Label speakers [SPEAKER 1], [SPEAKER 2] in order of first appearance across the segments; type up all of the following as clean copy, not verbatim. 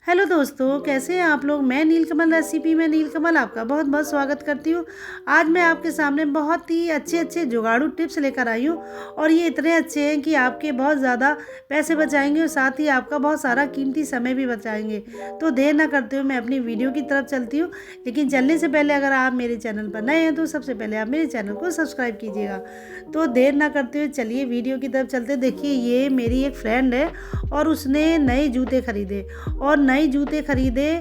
[SPEAKER 1] Hello दोस्तों, कैसे हैं आप लोग। मैं नीलकमल रेसिपी में नीलकमल आपका बहुत बहुत स्वागत करती हूँ। आज मैं आपके सामने बहुत ही अच्छे अच्छे जुगाड़ू टिप्स लेकर आई हूँ और ये इतने अच्छे हैं कि आपके बहुत ज़्यादा पैसे बचाएंगे और साथ ही आपका बहुत सारा कीमती समय भी बचाएंगे। तो देर ना करते हुए मैं अपनी वीडियो की तरफ चलती हूँ, लेकिन चलने से पहले अगर आप मेरे चैनल पर नए हैं तो सबसे पहले आप मेरे चैनल को सब्सक्राइब कीजिएगा। तो देर ना करते हुए चलिए वीडियो की तरफ चलते। देखिए, ये मेरी एक फ्रेंड है और उसने नए जूते खरीदे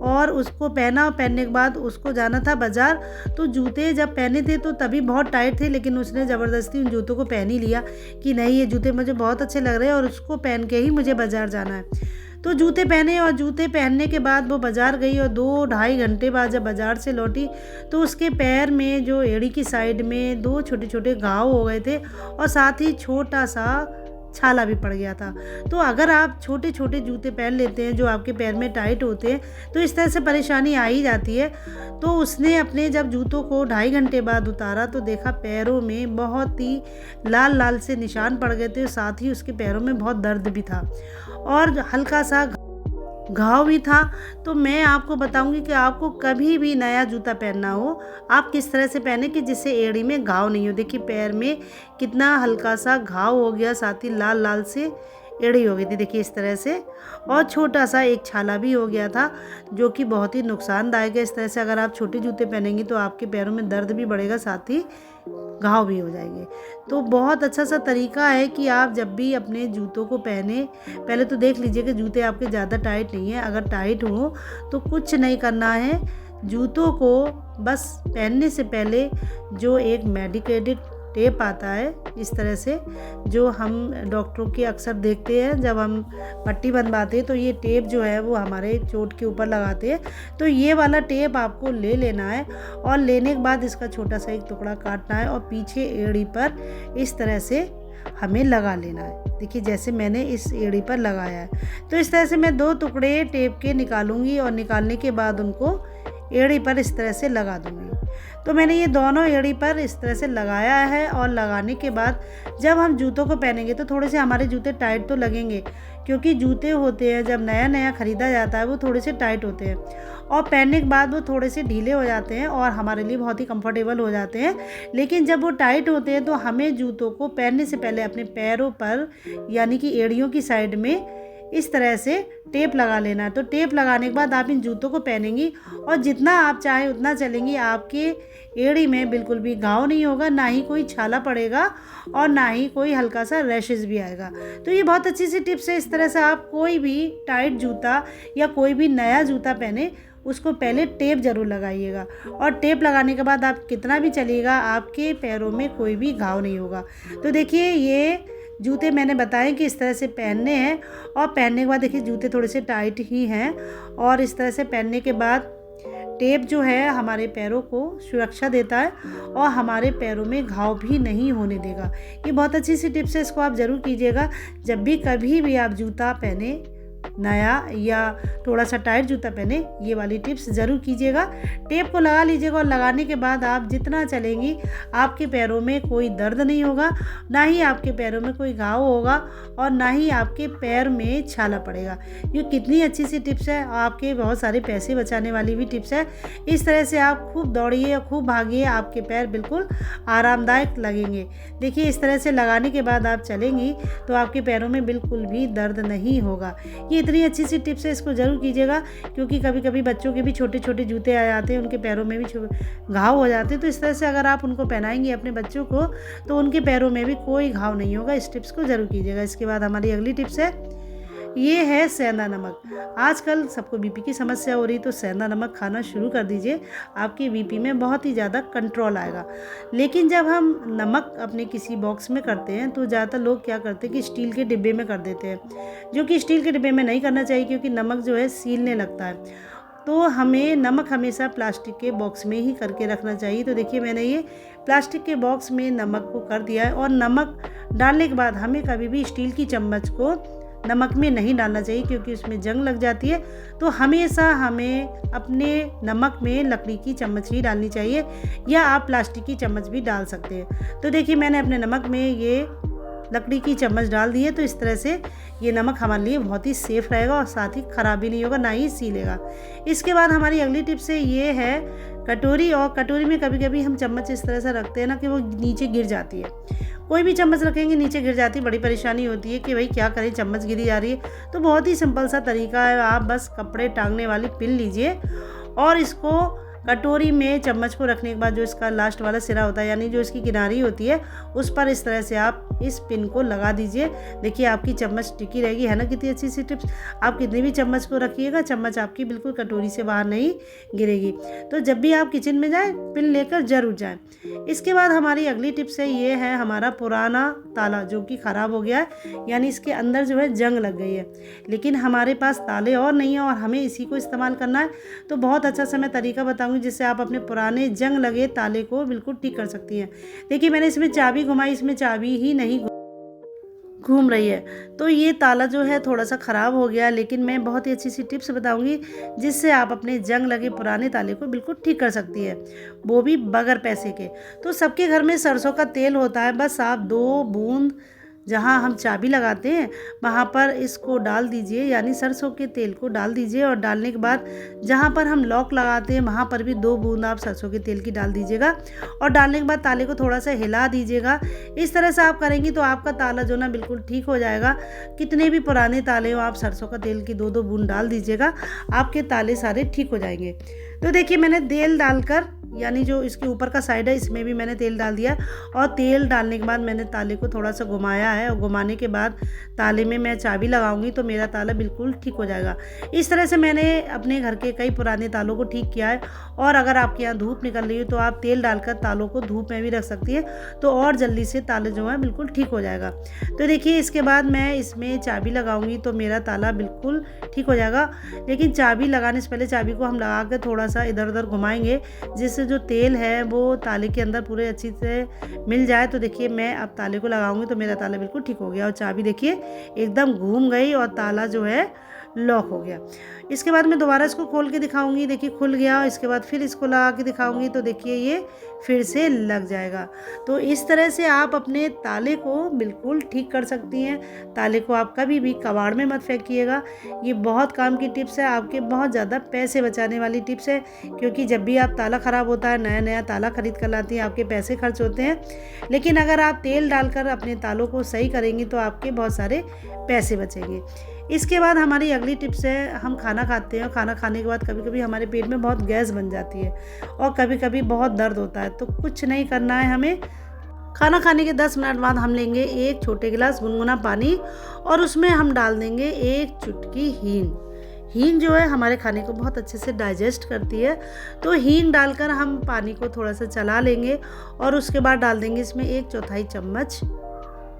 [SPEAKER 1] और उसको पहना और पहनने के बाद उसको जाना था बाज़ार। तो जूते जब पहने थे तो तभी बहुत टाइट थे, लेकिन उसने ज़बरदस्ती उन जूतों को पहन ही लिया कि नहीं, ये जूते मुझे बहुत अच्छे लग रहे हैं और उसको पहन के ही मुझे बाज़ार जाना है। तो जूते पहने और जूते पहनने के बाद वो बाज़ार गई और 2-2.5 घंटे बाद जब बाज़ार से लौटी तो उसके पैर में जो एड़ी की साइड में 2 छोटे छोटे घाव हो गए थे और साथ ही छोटा सा छाला भी पड़ गया था। तो अगर आप छोटे छोटे जूते पहन लेते हैं जो आपके पैर में टाइट होते हैं तो इस तरह से परेशानी आ ही जाती है। तो उसने अपने जब जूतों को 2.5 घंटे बाद उतारा तो देखा पैरों में बहुत ही लाल लाल से निशान पड़ गए थे, साथ ही उसके पैरों में बहुत दर्द भी था और हल्का सा घाव भी था। तो मैं आपको बताऊंगी कि आपको कभी भी नया जूता पहनना हो आप किस तरह से पहने कि जिससे एड़ी में घाव नहीं हो। देखिए पैर में कितना हल्का सा घाव हो गया, साथ ही लाल लाल से एड़ी हो गई थी, देखिए इस तरह से, और छोटा सा एक छाला भी हो गया था जो कि बहुत ही नुकसानदायक है। इस तरह से अगर आप छोटे जूते पहनेंगे तो आपके पैरों में दर्द भी बढ़ेगा, साथ ही घाव भी हो जाएंगे। तो बहुत अच्छा सा तरीका है कि आप जब भी अपने जूतों को पहने पहले तो देख लीजिए कि जूते आपके ज़्यादा टाइट नहीं है। अगर टाइट हो तो कुछ नहीं करना है, जूतों को बस पहनने से पहले जो एक मेडिकेटेड टेप आता है इस तरह से, जो हम डॉक्टरों के अक्सर देखते हैं जब हम पट्टी बनवाते हैं तो ये टेप जो है वो हमारे चोट के ऊपर लगाते हैं। तो ये वाला टेप आपको ले लेना है और लेने के बाद इसका छोटा सा एक टुकड़ा काटना है और पीछे एड़ी पर इस तरह से हमें लगा लेना है। देखिए जैसे मैंने इस एड़ी पर लगाया है। तो इस तरह से मैं 2 टुकड़े टेप के निकालूंगी और निकालने के बाद उनको एड़ी पर इस तरह से लगा दूंगी। तो मैंने ये दोनों एड़ी पर इस तरह से लगाया है और लगाने के बाद जब हम जूतों को पहनेंगे तो थोड़े से हमारे जूते टाइट तो लगेंगे, क्योंकि जूते होते हैं जब नया नया ख़रीदा जाता है वो थोड़े से टाइट होते हैं और पहनने के बाद वो थोड़े से ढीले हो जाते हैं और हमारे लिए बहुत ही कंफर्टेबल हो जाते हैं। लेकिन जब वो टाइट होते हैं तो हमें जूतों को पहनने से पहले अपने पैरों पर यानी कि एड़ियों की साइड में इस तरह से टेप लगा लेना है। तो टेप लगाने के बाद आप इन जूतों को पहनेंगी और जितना आप चाहें उतना चलेंगी, आपके एड़ी में बिल्कुल भी घाव नहीं होगा, ना ही कोई छाला पड़ेगा और ना ही कोई हल्का सा रैशेस भी आएगा। तो ये बहुत अच्छी सी टिप्स है। इस तरह से आप कोई भी टाइट जूता या कोई भी नया जूता पहने उसको पहले टेप ज़रूर लगाइएगा और टेप लगाने के बाद आप कितना भी चलिएगा आपके पैरों में कोई भी घाव नहीं होगा। तो देखिए ये जूते मैंने बताए कि इस तरह से पहनने हैं और पहनने के बाद देखिए जूते थोड़े से टाइट ही हैं और इस तरह से पहनने के बाद टेप जो है हमारे पैरों को सुरक्षा देता है और हमारे पैरों में घाव भी नहीं होने देगा। ये बहुत अच्छी सी टिप्स है, इसको आप ज़रूर कीजिएगा जब भी कभी भी आप जूता पहने, नया या थोड़ा सा टाइट जूता पहने, ये वाली टिप्स ज़रूर कीजिएगा। टेप को लगा लीजिएगा और लगाने के बाद आप जितना चलेंगी आपके पैरों में कोई दर्द नहीं होगा, ना ही आपके पैरों में कोई घाव होगा और ना ही आपके पैर में छाला पड़ेगा। ये कितनी अच्छी सी टिप्स है, आपके बहुत सारे पैसे बचाने वाली भी टिप्स है। इस तरह से आप खूब दौड़िए और खूब भागिए, आपके पैर बिल्कुल आरामदायक लगेंगे। देखिए इस तरह से लगाने के बाद आप चलेंगी तो आपके पैरों में बिल्कुल भी दर्द नहीं होगा। ये इतनी अच्छी सी टिप्स है, इसको ज़रूर कीजिएगा, क्योंकि कभी कभी बच्चों के भी छोटे छोटे जूते आ जाते हैं, उनके पैरों में भी घाव हो जाते हैं। तो इस तरह से अगर आप उनको पहनाएंगे अपने बच्चों को तो उनके पैरों में भी कोई घाव नहीं होगा। इस टिप्स को ज़रूर कीजिएगा। इसके बाद हमारी अगली टिप्स है, ये है सेंधा नमक। आजकल सबको बीपी की समस्या हो रही, तो सेंधा नमक खाना शुरू कर दीजिए, आपके बीपी में बहुत ही ज़्यादा कंट्रोल आएगा। लेकिन जब हम नमक अपने किसी बॉक्स में करते हैं तो ज़्यादातर लोग क्या करते हैं कि स्टील के डिब्बे में कर देते हैं, जो कि स्टील के डिब्बे में नहीं करना चाहिए, क्योंकि नमक जो है सीलने लगता है। तो हमें नमक हमेशा प्लास्टिक के बॉक्स में ही करके रखना चाहिए। तो देखिए मैंने ये प्लास्टिक के बॉक्स में नमक को कर दिया है और नमक डालने के बाद हमें कभी भी स्टील की चम्मच को नमक में नहीं डालना चाहिए, क्योंकि उसमें जंग लग जाती है। तो हमेशा हमें अपने नमक में लकड़ी की चम्मच ही डालनी चाहिए, या आप प्लास्टिक की चम्मच भी डाल सकते हैं। तो देखिए मैंने अपने नमक में ये लकड़ी की चम्मच डाल दी है। तो इस तरह से ये नमक हमारे लिए बहुत ही सेफ़ रहेगा और साथ ही ख़राब भी नहीं होगा, ना ही सीलेगा। इसके बाद हमारी अगली टिप्स ये है कटोरी। और कटोरी में कभी कभी हम चम्मच इस तरह से रखते हैं ना कि वो नीचे गिर जाती है। कोई भी चम्मच रखेंगे नीचे गिर जाती है, बड़ी परेशानी होती है कि भाई क्या करें, चम्मच गिरी जा रही है। तो बहुत ही सिंपल सा तरीका है, आप बस कपड़े टांगने वाली पिन लीजिए और इसको कटोरी में चम्मच को रखने के बाद जो इसका लास्ट वाला सिरा होता है, यानी जो इसकी किनारी होती है, उस पर इस तरह से आप इस पिन को लगा दीजिए। देखिए आपकी चम्मच टिकी रहेगी, है ना कितनी अच्छी सी टिप्स। आप कितनी भी चम्मच को रखिएगा, चम्मच आपकी बिल्कुल कटोरी से बाहर नहीं गिरेगी। तो जब भी आप किचन में जाएं, पिन लेकर जरूर जाएं। इसके बाद हमारी अगली टिप्स है, ये है हमारा पुराना ताला जो कि ख़राब हो गया है, यानी इसके अंदर जो है जंग लग गई है, लेकिन हमारे पास ताले और नहीं है और हमें इसी को इस्तेमाल करना है। तो बहुत अच्छा सा मैं तरीका बताऊंगी जिससे आप अपने पुराने जंग लगे ताले को बिल्कुल ठीक कर सकती हैं। देखिए मैंने इसमें चाबी घुमाई, इसमें चाबी ही नहीं घूम रही है, तो ये ताला जो है थोड़ा सा ख़राब हो गया। लेकिन मैं बहुत ही अच्छी सी टिप्स बताऊंगी जिससे आप अपने जंग लगे पुराने ताले को बिल्कुल ठीक कर सकती है, वो भी बगैर पैसे के। तो सबके घर में सरसों का तेल होता है, बस आप 2 बूंद जहाँ हम चाबी लगाते हैं वहाँ पर इसको डाल दीजिए, यानी सरसों के तेल को डाल दीजिए। और डालने के बाद जहाँ पर हम लॉक लगाते हैं वहाँ पर भी 2 बूंद आप सरसों के तेल की डाल दीजिएगा। और डालने के बाद ताले को थोड़ा सा हिला दीजिएगा। इस तरह से आप करेंगी तो आपका ताला जो ना बिल्कुल ठीक हो जाएगा। कितने भी पुराने ताले हो, आप सरसों का तेल की 2-2 बूंद डाल दीजिएगा, आपके ताले सारे ठीक हो जाएंगे। तो देखिए मैंने तेल डालकर, यानी जो इसके ऊपर का साइड है इसमें भी मैंने तेल डाल दिया और तेल डालने के बाद मैंने ताले को थोड़ा सा घुमाया है। और घुमाने के बाद ताले में मैं चाबी लगाऊंगी तो मेरा ताला बिल्कुल ठीक हो जाएगा। इस तरह से मैंने अपने घर के कई पुराने तालों को ठीक किया है। और अगर आपके यहाँ धूप निकल रही है तो आप तेल डालकर तालों को धूप में भी रख सकती है, तो और जल्दी से ताले जो है बिल्कुल ठीक हो जाएगा। तो देखिए इसके बाद मैं इसमें चाबी लगाऊंगी तो मेरा ताला बिल्कुल ठीक हो जाएगा। लेकिन चाबी लगाने से पहले चाबी को हम लगा कर थोड़ा सा इधर उधर घुमाएंगे जिससे जो तेल है वो ताले के अंदर पूरे अच्छी से मिल जाए। तो देखिए मैं अब ताले को लगाऊंगी तो मेरा ताला बिल्कुल ठीक हो गया और चाबी देखिए एकदम घूम गई और ताला जो है लॉक हो गया। इसके बाद मैं दोबारा इसको खोल के दिखाऊंगी, देखिए खुल गया। इसके बाद फिर इसको लगा के दिखाऊंगी तो देखिए ये फिर से लग जाएगा। तो इस तरह से आप अपने ताले को बिल्कुल ठीक कर सकती हैं। ताले को आप कभी भी कबाड़ में मत फेंकिएगा। ये बहुत काम की टिप्स है, आपके बहुत ज़्यादा पैसे बचाने वाली टिप्स है, क्योंकि जब भी आप ताला ख़राब होता है, नया नया ताला खरीद कर लाती हैं, आपके पैसे खर्च होते हैं। लेकिन अगर आप तेल डालकर अपने तालों को सही करेंगी तो आपके बहुत सारे पैसे बचेंगे। इसके बाद हमारी अगली टिप्स है, हम खाना खाते हैं और खाना खाने के बाद कभी कभी हमारे पेट में बहुत गैस बन जाती है और कभी कभी बहुत दर्द होता है। तो कुछ नहीं करना है हमें, खाना खाने के 10 मिनट बाद हम लेंगे एक छोटे गिलास गुनगुना पानी और उसमें हम डाल देंगे 1 चुटकी हींग। हींग जो है हमारे खाने को बहुत अच्छे से डाइजेस्ट करती है। तो हींग डालकर हम पानी को थोड़ा सा चला लेंगे और उसके बाद डाल देंगे इसमें 1/4 चम्मच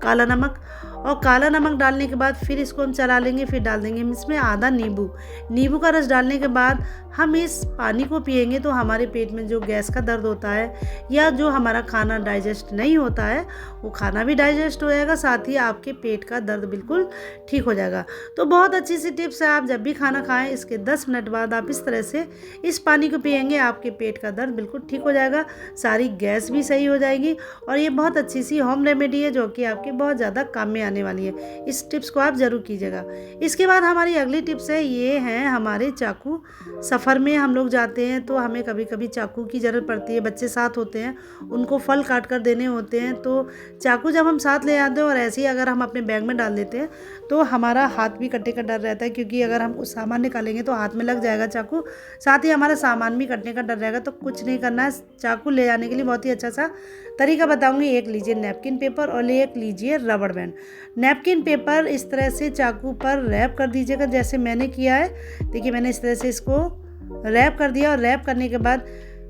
[SPEAKER 1] काला नमक। और काला नमक डालने के बाद फिर इसको हम चला लेंगे। फिर डाल देंगे हम इसमें आधा नींबू का रस डालने के बाद हम इस पानी को पिएंगे तो हमारे पेट में जो गैस का दर्द होता है या जो हमारा खाना डाइजेस्ट नहीं होता है वो खाना भी डाइजेस्ट हो जाएगा, साथ ही आपके पेट का दर्द बिल्कुल ठीक हो जाएगा। तो बहुत अच्छी सी टिप्स है, आप जब भी खाना खाएं इसके 10 मिनट बाद आप इस तरह से इस पानी को पिएंगे, आपके पेट का दर्द बिल्कुल ठीक हो जाएगा, सारी गैस भी सही हो जाएगी। और ये बहुत अच्छी सी होम रेमेडी है जो कि आपके बहुत ज़्यादा काम में आने वाली है। इस टिप्स को आप ज़रूर कीजिएगा। इसके बाद हमारी अगली टिप्स है, ये हैं हमारे चाकू। सफ़र में हम लोग जाते हैं तो हमें कभी कभी चाकू की ज़रूरत पड़ती है, बच्चे साथ होते हैं, उनको फल काट कर देने होते हैं। तो चाकू जब हम साथ ले आते हैं और ऐसे ही अगर हम अपने बैग में डाल देते हैं तो हमारा हाथ भी कटने का डर रहता है, क्योंकि अगर हम कुछ सामान निकालेंगे तो हाथ में लग जाएगा चाकू, साथ ही हमारा सामान भी कटने का डर रहेगा। तो कुछ नहीं करना है, चाकू ले जाने के लिए बहुत ही अच्छा सा तरीका बताऊंगी। एक लीजिए नैपकिन पेपर और एक लीजिए रबड़ बैंड। नैपकिन पेपर इस तरह से चाकू पर रैप कर दीजिएगा जैसे मैंने किया है। देखिए मैंने इस तरह से इसको रैप कर दिया और रैप करने के बाद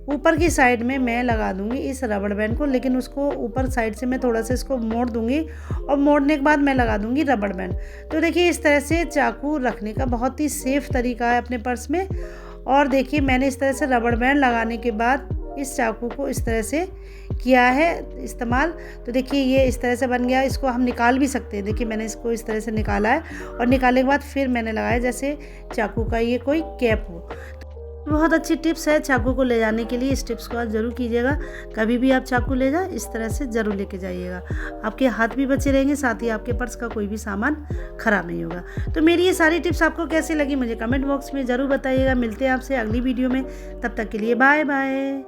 [SPEAKER 1] ऊपर की साइड में मैं लगा दूंगी इस रबड़ बैंड को, लेकिन उसको ऊपर साइड से मैं थोड़ा सा इसको मोड़ दूंगी और मोड़ने के बाद मैं लगा दूंगी रबड़ बैंड। तो देखिए इस तरह से चाकू रखने का बहुत ही सेफ तरीका है अपने पर्स में। और देखिए मैंने इस तरह से रबड़ बैंड लगाने के बाद इस चाकू को इस तरह से किया है इस्तेमाल। तो देखिए ये इस तरह से बन गया, इसको हम निकाल भी सकते हैं। देखिए मैंने इसको इस तरह से निकाला है और निकालने के बाद फिर मैंने लगाया जैसे चाकू का ये कोई कैप हो। बहुत अच्छी टिप्स है चाकू को ले जाने के लिए। इस टिप्स को आप ज़रूर कीजिएगा। कभी भी आप चाकू ले जाए इस तरह से ज़रूर लेके जाइएगा। आपके हाथ भी बचे रहेंगे, साथ ही आपके पर्स का कोई भी सामान ख़राब नहीं होगा। तो मेरी ये सारी टिप्स आपको कैसी लगी मुझे कमेंट बॉक्स में ज़रूर बताइएगा। मिलते हैं आपसे अगली वीडियो में, तब तक के लिए बाय बाय।